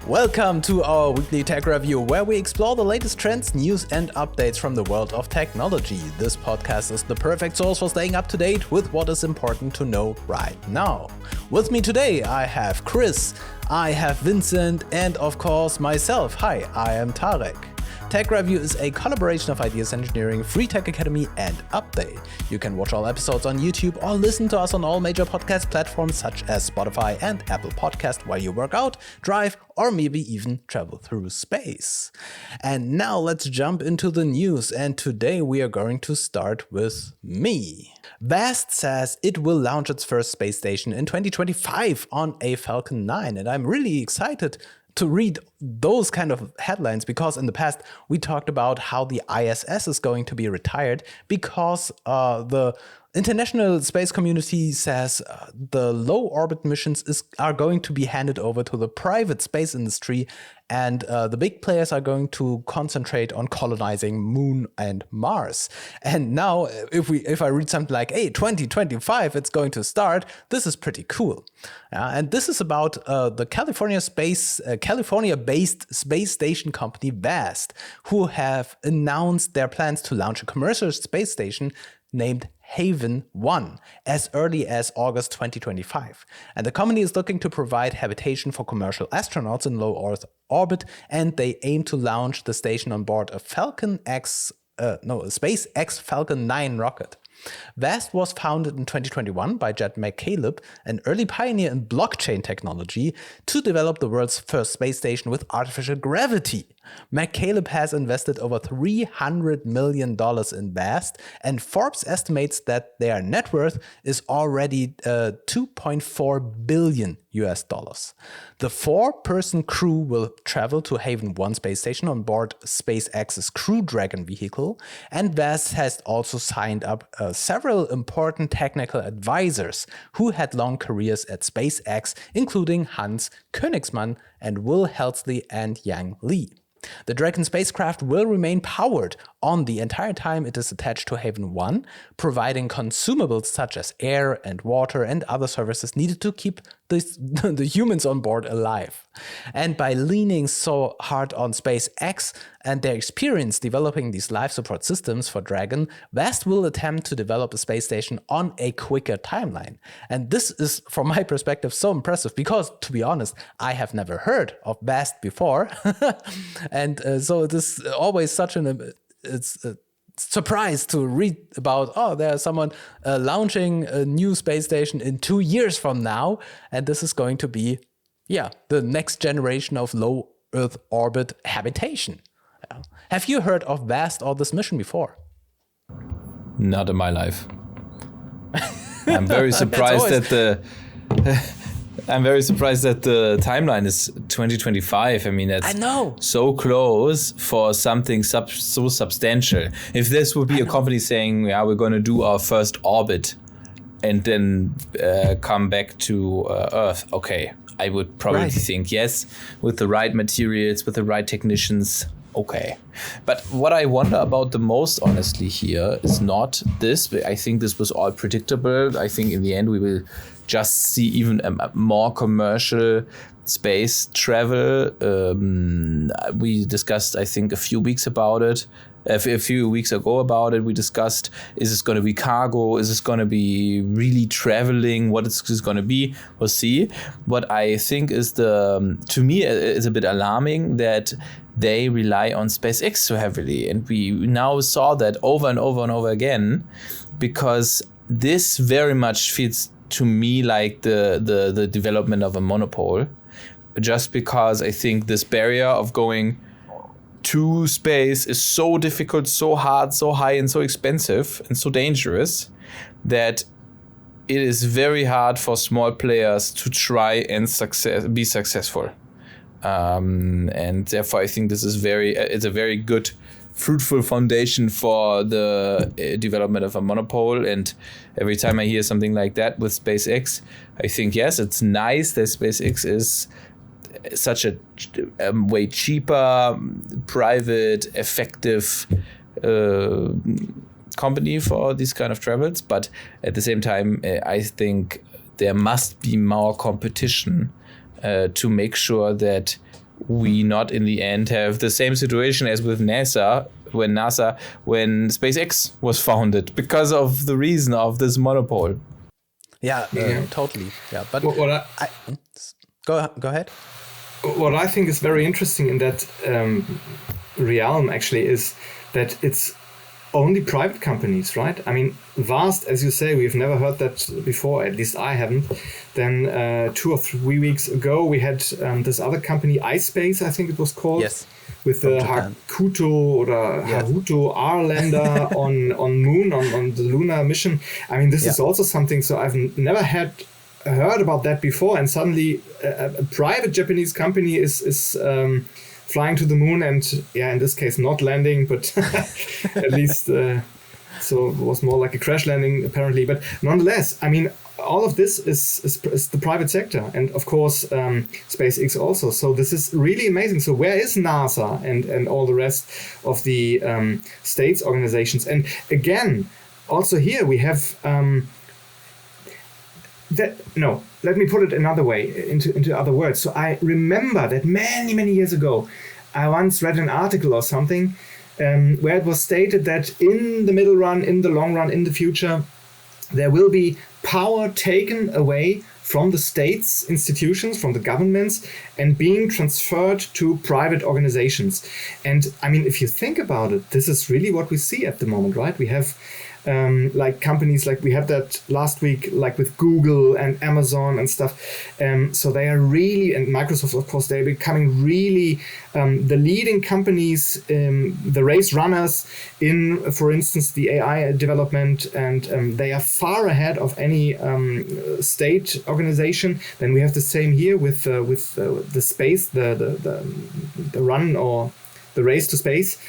Welcome to our weekly tech review, where we explore the latest trends, news, and updates from the world of technology. This podcast is the perfect source for staying up to date with what is important to know right now. With me today, I have Chris, I have Vincent, and of course myself. Hi, I am Tarek. TechReview is a collaboration of Ideas Engineering, Free Tech Academy, and Update. You can watch all episodes on YouTube or listen to us on all major podcast platforms such as Spotify and Apple Podcast while you work out, drive, or maybe even travel through space. And now let's jump into the news, and today we are going to start with me. Vast says it will launch its first space station in 2025 on a Falcon 9, and I'm really excited to read those kind of headlines, because in the past we talked about how the ISS is going to be retired because the international space community says the low orbit missions are going to be handed over to the private space industry, and the big players are going to concentrate on colonizing Moon and Mars. And now if I read something like, hey, 2025 it's going to start, this is pretty cool. And this is about the California-based space station company VAST, who have announced their plans to launch a commercial space station named Haven 1 as early as August 2025. And the company is looking to provide habitation for commercial astronauts in low Earth orbit, and they aim to launch the station on board a SpaceX Falcon 9 rocket. VAST was founded in 2021 by Jed McCaleb, an early pioneer in blockchain technology, to develop the world's first space station with artificial gravity. McCaleb has invested over $300 million in VAST, and Forbes estimates that their net worth is already $2.4 billion. The 4-person crew will travel to Haven 1 space station on board SpaceX's Crew Dragon vehicle, and VAST has also signed up several important technical advisors who had long careers at SpaceX, including Hans Königsmann and Will Helsley and Yang Li. The Dragon spacecraft will remain powered on the entire time it is attached to Haven 1, providing consumables such as air and water and other services needed to keep the humans on board alive. And by leaning so hard on SpaceX and their experience developing these life support systems for Dragon, VAST will attempt to develop a space station on a quicker timeline. And this is, from my perspective, so impressive because, to be honest, I have never heard of VAST before. And so it is always such it's a surprise to read about, there's someone launching a new space station in 2 years from now, and this is going to be, the next generation of low Earth orbit habitation. Have you heard of VAST or this mission before? Not in my life. I'm very surprised I'm very surprised that the timeline is 2025. I mean, that's so close for something so substantial. If this would be a company saying, we're going to do our first orbit and then come back to Earth, okay, I would probably think yes, with the right materials, with the right technicians, okay. But what I wonder about the most, honestly, here is not this. I think this was all predictable. I think in the end we will just see even a more commercial space travel. We discussed, I think, a few weeks ago about it. We discussed, is this going to be cargo? Is this going to be really traveling? What is this going to be? We'll see. What I think is to me, is a bit alarming that they rely on SpaceX so heavily. And we now saw that over and over and over again, because this very much feels to me like the development of a monopoly, just because I think this barrier of going to space is so difficult, so hard, so high, and so expensive and so dangerous that it is very hard for small players to try and be successful. And therefore, I think this is it's a very good, fruitful foundation for the development of a monopoly. And every time I hear something like that with SpaceX, I think, yes, it's nice that SpaceX is such a way cheaper, private, effective company for these kind of travels. But at the same time, I think there must be more competition to make sure that we not in the end have the same situation as with NASA when SpaceX was founded because of the reason of this monopoly. Yeah, totally. Yeah, but go ahead. What I think is very interesting in that realm actually is that it's only private companies, right? I mean, vast, as you say, we've never heard that before, at least I haven't. Then 2 or 3 weeks ago, we had this other company, iSpace, I think it was called. Yes. With the Hakuto or Haruto R-lander on Moon, on the lunar mission. I mean, this is also something, so I've never heard about that before, and suddenly a private Japanese company is flying to the moon and, in this case, not landing, but at least, so it was more like a crash landing, apparently. But nonetheless, I mean, all of this is the private sector, and of course SpaceX also. So this is really amazing. So where is NASA and all the rest of the states organizations? And again, also here we have let me put it another way, into other words. So I remember that many years ago, I once read an article or something where it was stated that in the middle run, in the long run, in the future, there will be power taken away from the states, institutions, from the governments, and being transferred to private organizations. And I mean, if you think about it, this is really what we see at the moment, right? We have like companies like we had that last week, like with Google and Amazon and stuff. So they are really, and Microsoft, of course, they're becoming really the leading companies, the race runners in, for instance, the AI development, and they are far ahead of any state organization. Then we have the same here with the space, the run or the race to space.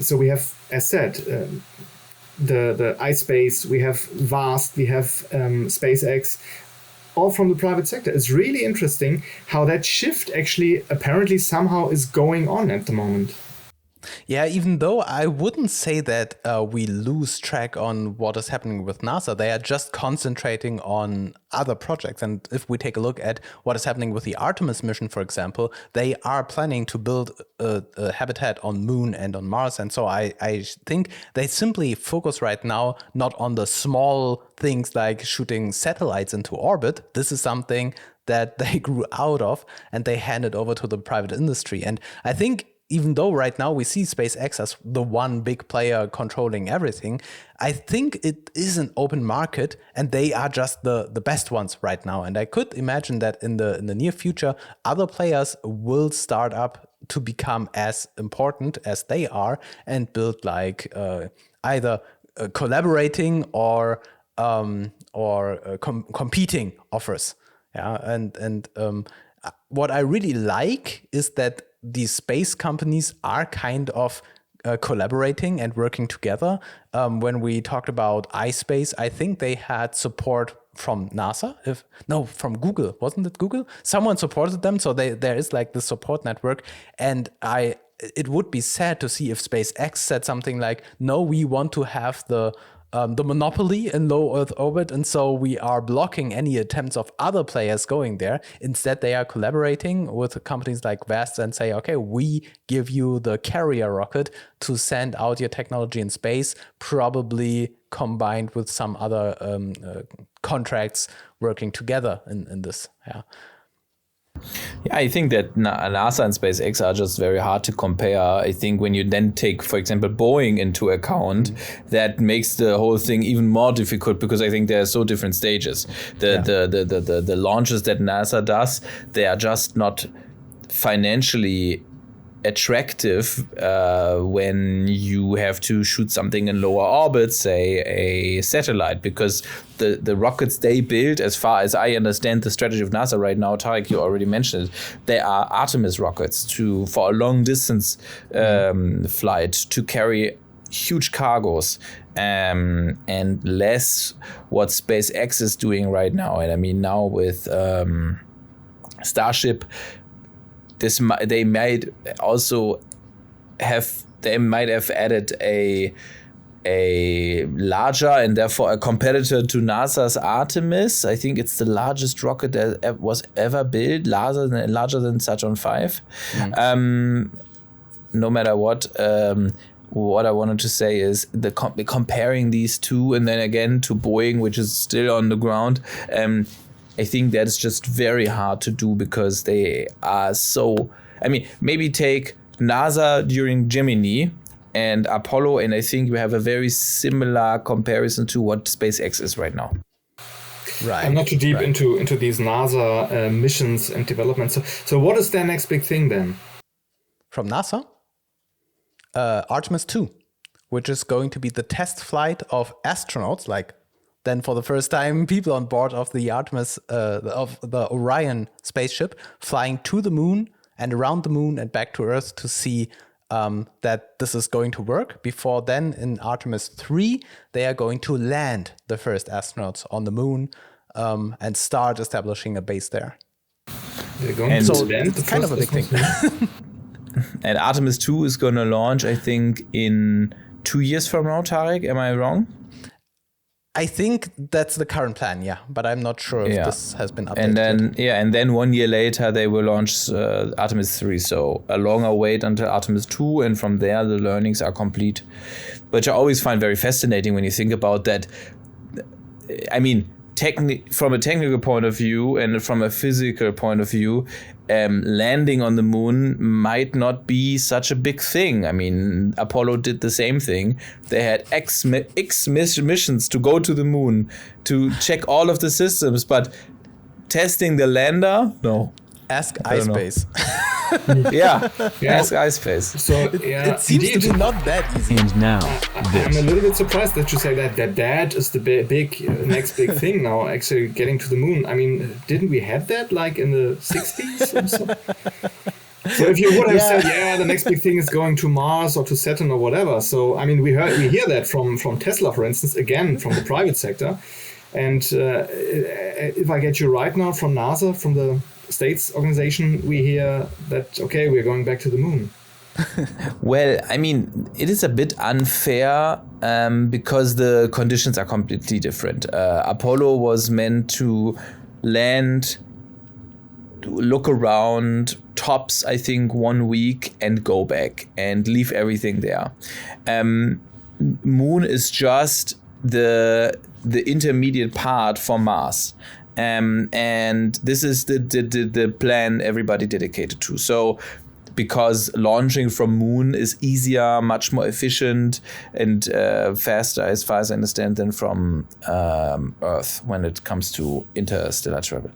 So we have, as said, the iSpace, we have VAST, we have SpaceX, all from the private sector. It's really interesting how that shift actually apparently somehow is going on at the moment. Yeah, even though I wouldn't say that we lose track on what is happening with NASA, they are just concentrating on other projects. And if we take a look at what is happening with the Artemis mission, for example, they are planning to build a habitat on Moon and on Mars. And so I think they simply focus right now not on the small things like shooting satellites into orbit. This is something that they grew out of and they handed over to the private industry. And I think even though right now we see SpaceX as the one big player controlling everything, I think it is an open market and they are just the best ones right now. And I could imagine that in the near future, other players will start up to become as important as they are and build like either collaborating or competing offers. Yeah, and what I really like is that these space companies are kind of collaborating and working together. When we talked about iSpace, I think they had support from NASA, from Google. Wasn't it Google? Someone supported them, so there is like the support network. And it would be sad to see if SpaceX said something like, no, we want to have the monopoly in low Earth orbit, and so we are blocking any attempts of other players going there. Instead, they are collaborating with companies like VAST and say, okay, we give you the carrier rocket to send out your technology in space, probably combined with some other contracts working together in this. Yeah. Yeah, I think that NASA and SpaceX are just very hard to compare. I think when you then take, for example, Boeing into account, that makes the whole thing even more difficult because I think there are so different stages. The launches that NASA does, they are just not financially attractive when you have to shoot something in lower orbit, say a satellite, because the rockets they build, as far as I understand the strategy of NASA right now, Tarek, you already mentioned it, they are Artemis rockets for a long distance flight to carry huge cargos, and less what SpaceX is doing right now. And I mean, now with Starship, they might have added a a larger and therefore a competitor to NASA's Artemis. I think it's the largest rocket that was ever built, larger than Saturn V. No matter what I wanted to say is comparing these two and then again to Boeing, which is still on the ground. I think that is just very hard to do because they are so. I mean, maybe take NASA during Gemini and Apollo, and I think we have a very similar comparison to what SpaceX is right now. Right. I'm not too deep into these NASA missions and developments. So what is their next big thing then? From NASA? Artemis 2, which is going to be the test flight of astronauts, like then for the first time, people on board of the Artemis, of the Orion spaceship, flying to the moon and around the moon and back to Earth to see that this is going to work. Before then, in Artemis 3, they are going to land the first astronauts on the moon and start establishing a base there. They're going to land. It's kind of a big thing. And Artemis 2 is going to launch, I think, in 2 years from now, Tarek. Am I wrong? I think that's the current plan, yeah. But I'm not sure if this has been updated. And then 1 year later, they will launch Artemis 3. So a longer wait until Artemis 2. And from there, the learnings are complete. Which I always find very fascinating when you think about that. I mean, from a technical point of view and from a physical point of view, landing on the moon might not be such a big thing. I mean, Apollo did the same thing. They had X missions to go to the moon to check all of the systems, but testing the lander, no. Ask iSpace. Yeah, ask iSpace. So it seems to be not that easy. And now, I'm a little bit surprised that you say that is the next big thing now, actually getting to the moon. I mean, didn't we have that like in the 60s or so? So if you would have said, the next big thing is going to Mars or to Saturn or whatever. So, I mean, we hear that from Tesla, for instance, again, from the private sector. And if I get you right now from NASA, from the States organization, we hear that, okay, we're going back to the moon. Well, I mean, it is a bit unfair because the conditions are completely different. Apollo was meant to land, look around, tops, I think, 1 week and go back and leave everything there. Moon is just the intermediate part for Mars. And this is the plan everybody dedicated to. So because launching from moon is easier, much more efficient and faster, as far as I understand, than from Earth when it comes to interstellar travel.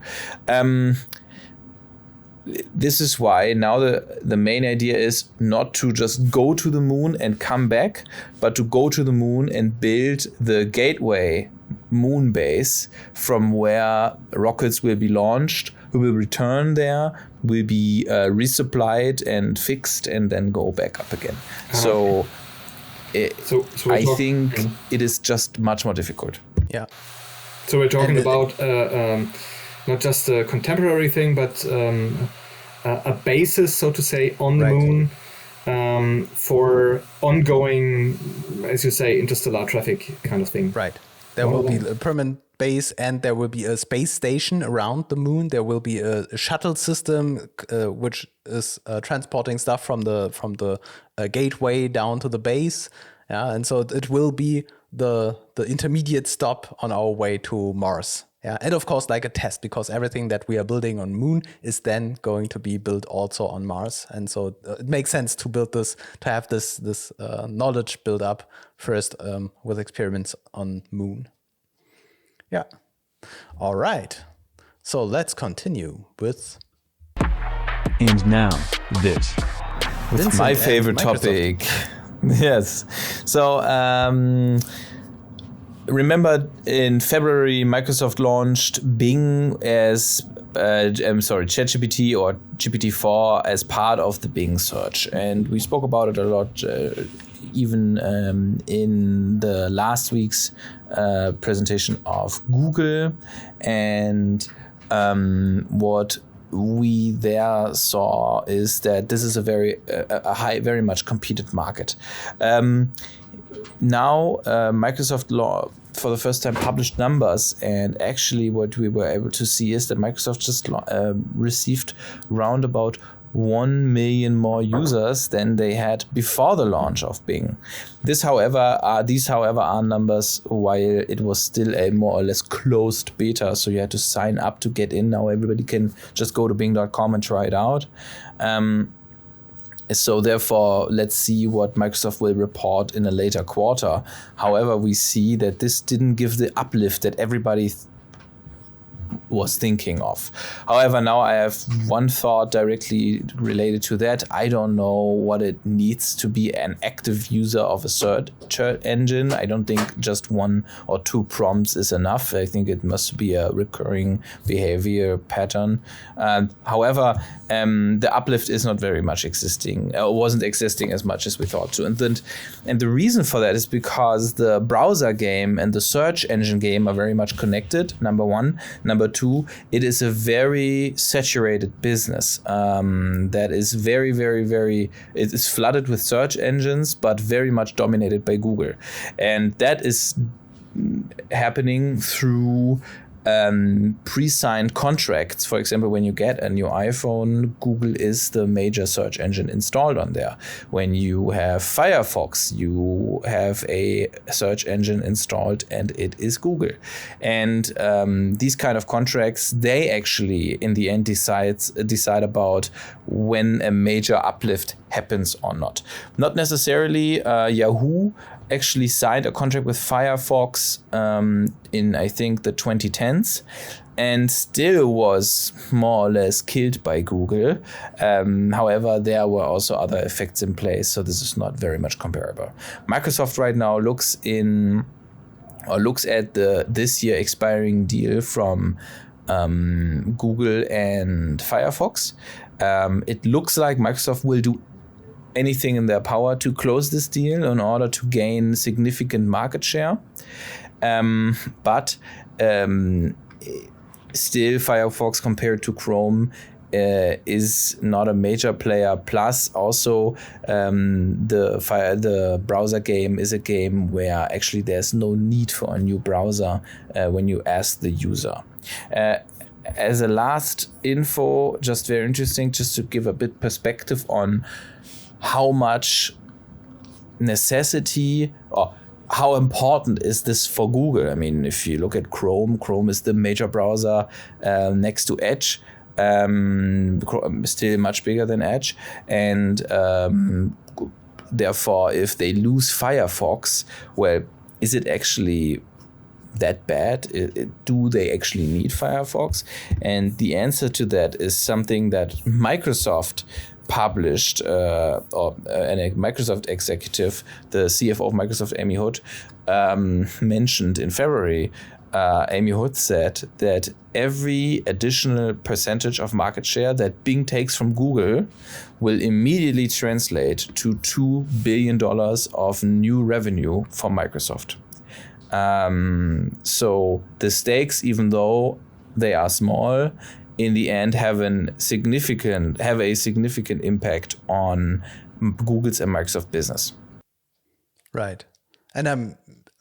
This is why now the main idea is not to just go to the moon and come back, but to go to the moon and build the gateway moon base from where rockets will be launched, who will return there, will be resupplied and fixed, and then go back up again. So I think it is just much more difficult. Yeah. So we're talking about not just a contemporary thing, but a basis, so to say, on the moon for ongoing, as you say, interstellar traffic kind of thing. Right. There will be a permanent base, and there will be a space station around the moon. There will be a shuttle system which is transporting stuff from the gateway down to the base. Yeah, and so it will be the intermediate stop on our way to Mars. Yeah, and of course, like a test, because everything that we are building on Moon is then going to be built also on Mars, and so it makes sense to build this, to have this knowledge built up first with experiments on Moon. Yeah. All right. So let's continue with. And now this. With my favorite topic. Yes. So. Remember, in February, Microsoft launched Bing as, ChatGPT or GPT-4 as part of the Bing search. And we spoke about it a lot, even in the last week's presentation of Google. And what we there saw is that this is a very much competed market. now Microsoft for the first time published numbers, and actually what we were able to see is that Microsoft just received round about 1 million more users than they had before the launch of Bing. These, however, are numbers while it was still a more or less closed beta, so you had to sign up to get in. Now everybody can just go to bing.com and try it out. So therefore, let's see what Microsoft will report in a later quarter. However, we see that this didn't give the uplift that everybody was thinking of. However, now I have one thought directly related to that. I don't know what it needs to be an active user of a search engine. I don't think just 1 or 2 prompts is enough. I think it must be a recurring behavior pattern. However, the uplift is not very much existing, wasn't existing as much as we thought to. And the reason for that is because the browser game and the search engine game are very much connected, number one. Number two, it is a very saturated business that is very, very, very, it is flooded with search engines, but very much dominated by Google. And that is happening through pre-signed contracts. For example, when you get a new iPhone, Google is the major search engine installed on there. When you have Firefox, you have a search engine installed and it is Google. And these kind of contracts, they actually in the end decide about when a major uplift happens or not. Not necessarily Yahoo actually signed a contract with Firefox in, I think, the 2010s, and still was more or less killed by Google. However, there were also other effects in place, so this is not very much comparable. Microsoft right now looks at this year expiring deal from Google and Firefox. It looks like Microsoft will do anything in their power to close this deal in order to gain significant market share. But still, Firefox compared to Chrome is not a major player. Plus, also the browser game is a game where actually there's no need for a new browser when you ask the user. As a last info, just very interesting, just to give a bit perspective on how much necessity or how important is this for Google. I mean, if you look at Chrome is the major browser next to Edge, still much bigger than Edge. And therefore, if they lose Firefox, well, is it actually that bad? Do they actually need Firefox? And the answer to that is something that Microsoft published, a Microsoft executive, the CFO of Microsoft, Amy Hood, mentioned in February. Amy Hood said that every additional percentage of market share that Bing takes from Google will immediately translate to $2 billion of new revenue for Microsoft. So the stakes, even though they are small, in the end have a significant impact on Google's and Microsoft business. Right. And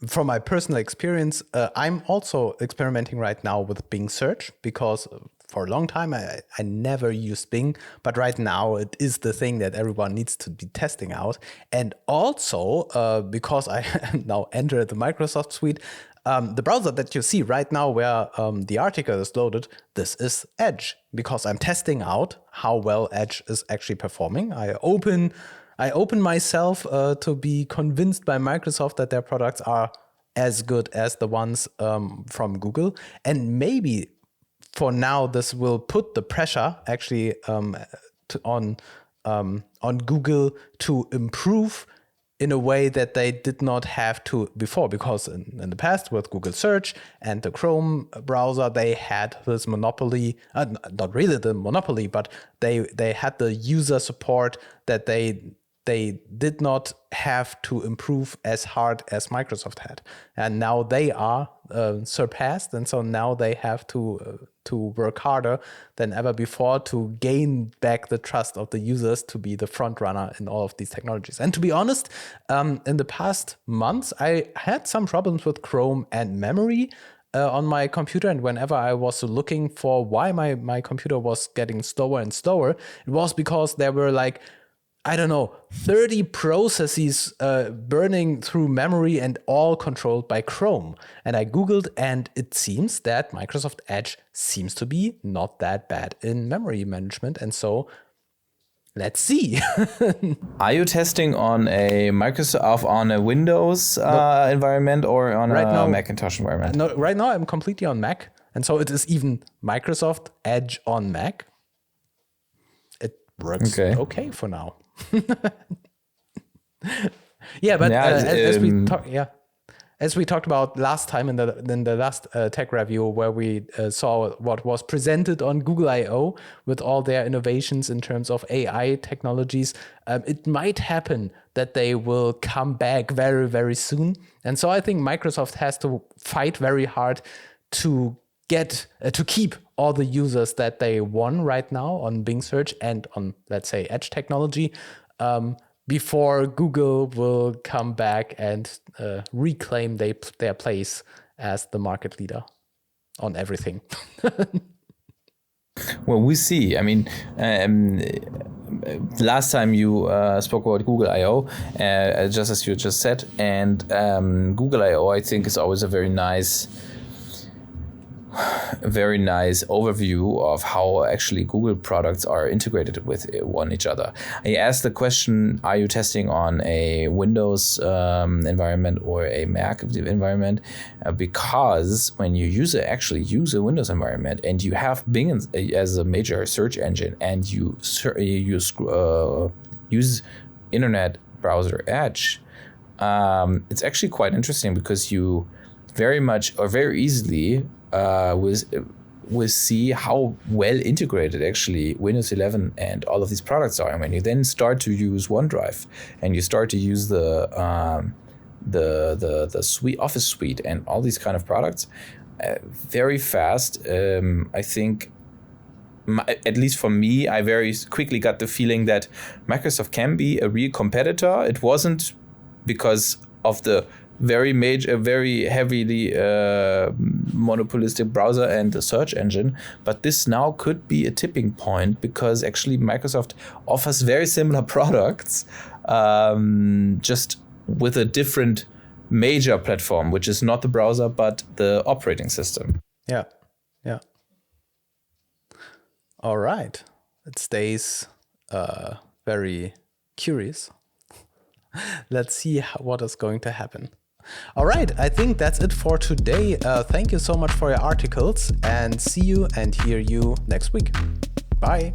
from my personal experience, I'm also experimenting right now with Bing Search, because for a long time I never used Bing, but right now it is the thing that everyone needs to be testing out. And also because I now entered the Microsoft suite, the browser that you see right now where the article is loaded, this is Edge, because I'm testing out how well Edge is actually performing. I open myself to be convinced by Microsoft that their products are as good as the ones from Google. And maybe for now, this will put the pressure actually on Google to improve in a way that they did not have to before, because in the past with Google Search and the Chrome browser, they had this monopoly, not really the monopoly, but they had the user support that they did not have to improve as hard as Microsoft had. And now they are surpassed, and so now they have to to work harder than ever before to gain back the trust of the users to be the front runner in all of these technologies. And to be honest, in the past months, I had some problems with Chrome and memory on my computer. And whenever I was looking for why my computer was getting slower and slower, it was because there were like, I don't know, 30 processes burning through memory and all controlled by Chrome. And I Googled, and it seems that Microsoft Edge seems to be not that bad in memory management. And so let's see. Are you testing on a Windows environment or on a Macintosh environment? No, right now I'm completely on Mac. And so it is even Microsoft Edge on Mac. It works okay for now. Yeah, but as we talked about last time in the last tech review, where we saw what was presented on Google I/O with all their innovations in terms of AI technologies, it might happen that they will come back very, very soon. And so I think Microsoft has to fight very hard to keep all the users that they won right now on Bing search and on, let's say, Edge technology, before Google will come back and reclaim their place as the market leader on everything. Well, we see. I mean, last time you spoke about Google I/O, just as you just said, and Google I/O, I think, is always a very nice overview of how actually Google products are integrated with one each other. I asked the question, are you testing on a Windows environment or a Mac environment? Because when you actually use a Windows environment and you have Bing as a major search engine and you use Internet browser Edge, it's actually quite interesting because you very much or very easily will see how well integrated actually Windows 11 and all of these products are. And when you then start to use OneDrive and you start to use the suite, Office suite, and all these kind of products, very fast. I think, at least for me, I very quickly got the feeling that Microsoft can be a real competitor. It wasn't because of the very heavily monopolistic browser and the search engine, but this now could be a tipping point because actually Microsoft offers very similar products, just with a different major platform, which is not the browser but the operating system. Yeah. All right, it stays very curious. Let's see what is going to happen. All right, I think that's it for today. Thank you so much for your articles, and see you and hear you next week. Bye.